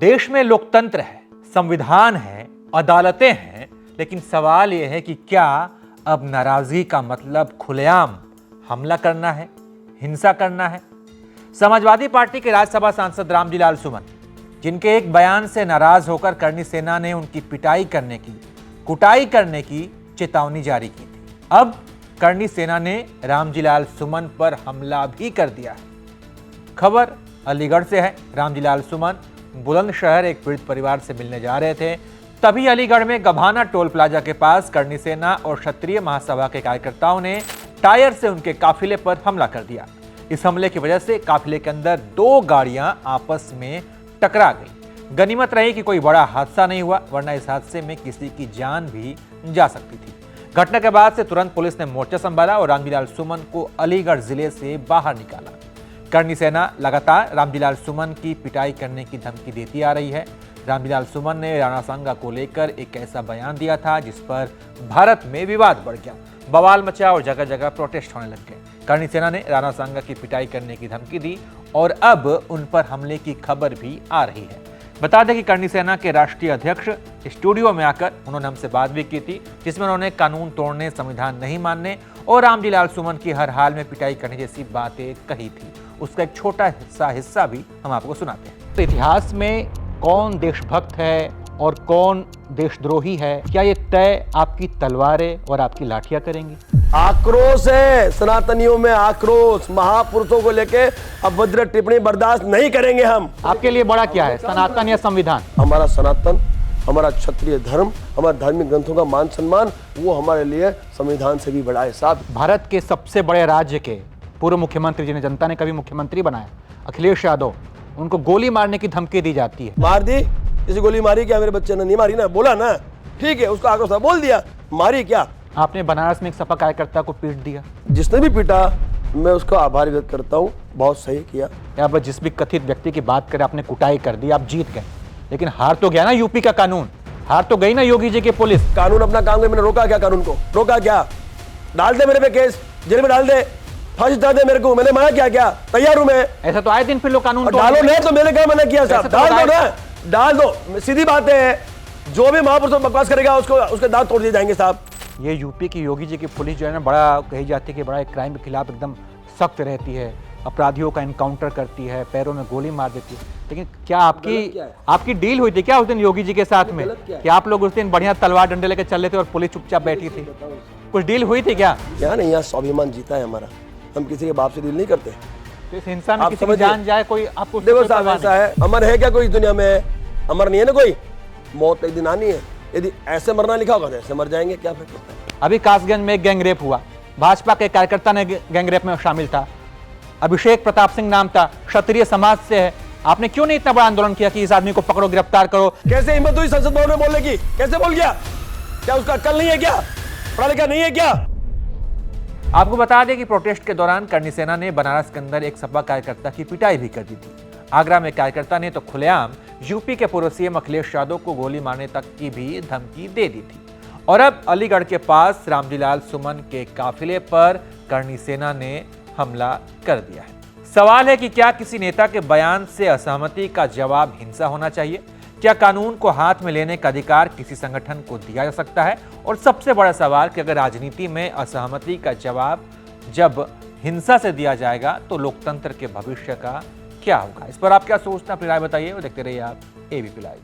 देश में लोकतंत्र है, संविधान है, अदालतें हैं, लेकिन सवाल यह है कि क्या अब नाराजगी का मतलब खुलेआम हमला करना है, हिंसा करना है? समाजवादी पार्टी के राज्यसभा सांसद रामजीलाल सुमन, जिनके एक बयान से नाराज होकर करणी सेना ने उनकी पिटाई करने की, कुटाई करने की चेतावनी जारी की थी, अब करणी सेना ने रामजीलाल सुमन पर हमला भी कर दिया है। खबर अलीगढ़ से है। रामजीलाल सुमन बुलंदशहर एक पीड़ित परिवार से मिलने जा रहे थे, तभी अलीगढ़ में गभाना टोल प्लाजा के पास करणी सेना और क्षत्रिय महासभा के कार्यकर्ताओं ने टायर से उनके काफिले पर हमला कर दिया। इस हमले की वजह से काफिले के अंदर दो गाड़ियां आपस में टकरा गई। गनीमत रही कि कोई बड़ा हादसा नहीं हुआ, वरना इस हादसे में किसी की जान भी जा सकती थी। घटना के बाद से तुरंत पुलिस ने मोर्चा संभाला और रामजीलाल सुमन को अलीगढ़ जिले से बाहर निकाला। करणी सेना लगातार रामजीलाल सुमन की पिटाई करने की धमकी देती आ रही है। रामजीलाल सुमन ने राणा सांगा को लेकर एक ऐसा बयान दिया था जिस पर भारत में विवाद बढ़ गया, बवाल मचा और जगह जगह प्रोटेस्ट होने लग गए। करणी सेना ने राणा सांगा की पिटाई करने की धमकी दी और अब उन पर हमले की खबर भी आ रही है। बता दें कि करणी सेना के राष्ट्रीय अध्यक्ष स्टूडियो में आकर उन्होंने हमसे बात भी की थी, जिसमें उन्होंने कानून तोड़ने, संविधान नहीं मानने और रामजीलाल सुमन की हर हाल में पिटाई करने जैसी बातें कही थी। उसका एक छोटा हिस्सा भी हम आपको सुनाते हैं। तो इतिहास में कौन देशभक्त है और कौन देशद्रोही है, क्या ये तय आपकी तलवारें और आपकी लाठियां करेंगी? आक्रोश है, सनातनियों में आक्रोश, महापुरुषों को लेके अभद्र टिप्पणी बर्दाश्त नहीं करेंगे हम। आपके लिए बड़ा क्या है, सनातन या संविधान? हमारा सनातन, हमारा क्षत्रिय धर्म, हमारा धार्मिक ग्रंथों का मान सम्मान, वो हमारे लिए संविधान से भी बड़ा है साहब। भारत के सबसे बड़े राज्य के पूर्व मुख्यमंत्री, जिन्हें जनता ने कभी मुख्यमंत्री बनाया, अखिलेश यादव, उनको गोली मारने की धमकी दी जाती है। मार दी? किसी गोली मारी क्या? मेरे बच्चे ने नहीं मारी ना, बोला ना, ठीक है, उसको आक्रोश बोल दिया, मारी क्या? आपने बनारस में एक सपा कार्यकर्ता को पीट दिया। जिसने भी पीटा मैं उसका आभार व्यक्त करता हूँ, बहुत सही किया। आप जिस भी कथित व्यक्ति की बात करें, आपने कुटाई कर दी, आप जीत गए, लेकिन हार तो गया ना यूपी का कानून, हार तो गई ना योगी जी की पुलिस। कानून अपना काम करे, मैंने रोका क्या? कानून को रोका क्या? डाल दे मेरे पे केस, जेल में डाल दे, फांसी दे दे मेरे को, मैंने मना क्या? क्या तैयार हूं मैं। ऐसा तो आए दिन फिर लोग कानून डालो नहीं तो मैंने क्या मना किया साहब? डाल दो ना, डाल दो, सीधी बात है। जो भी महापुरुष बकवास करेगा उसको उसके दांत तोड़ दिए जाएंगे साहब। ये यूपी की योगी जी की पुलिस जो है ना, बड़ा कही जाती है कि बड़ा क्राइम के खिलाफ एकदम सख्त रहती है, अपराधियों का इनकाउंटर करती है, पैरों में गोली मार देती है। लेकिन क्या आपकी डील हुई थी क्या उस दिन योगी जी के साथ में कि आप लोग उस दिन बढ़िया तलवार डंडे लेकर चल रहे थे और पुलिस चुपचाप बैठी थी? कुछ डील हुई थी क्या? क्या नहीं, यहाँ स्वाभिमान जीता है हमारा, हम किसी के बाप से डील नहीं करते। तो इस हिंसा में किसी की जान जाए, कोई आपको देखो साहब, ऐसा है, अमर है क्या कोई इस दुनिया में? अमर नहीं है ना कोई, मौत एक दिन आनी है। यदि ऐसे मरना लिखा होगा तो ऐसे मर जाएंगे, क्या फर्क पड़ता है? अभी कासगंज में एक गैंगरेप हुआ, भाजपा के कार्यकर्ता ने गैंगरेप में शामिल था, अभिषेक प्रताप सिंह नाम था, क्षत्रिय समाज से है। आपने क्यों नहीं इतना बड़ा आंदोलन किया कि इस आदमी को पकड़ो, गिरफ्तार करो? कैसे हिम्मत हुई संसद भवन में बोलने की? कैसे बोल गया? क्या उसका अक्ल नहीं है क्या? पढ़ा लिखा नहीं है क्या? आपको बता दें कि प्रोटेस्ट के दौरान करणी सेना ने बनारस के अंदर एक सपा कार्यकर्ता की पिटाई भी कर दी थी। आगरा में कार्यकर्ता ने तो खुलेआम यूपी के पूर्व सीएम अखिलेश यादव को गोली मारने तक की भी धमकी दे दी थी। और अब अलीगढ़ के पास रामजीलाल सुमन के काफिले पर करणी सेना ने हमला कर दिया है। सवाल है कि क्या किसी नेता के बयान से असहमति का जवाब हिंसा होना चाहिए? क्या कानून को हाथ में लेने का अधिकार किसी संगठन को दिया जा सकता है? और सबसे बड़ा सवाल कि अगर राजनीति में असहमति का जवाब जब हिंसा से दिया जाएगा तो लोकतंत्र के भविष्य का क्या होगा? इस पर आप क्या सोचते हैं? अपनी राय बताइए और देखते रहिए आप एबीपी लाइव।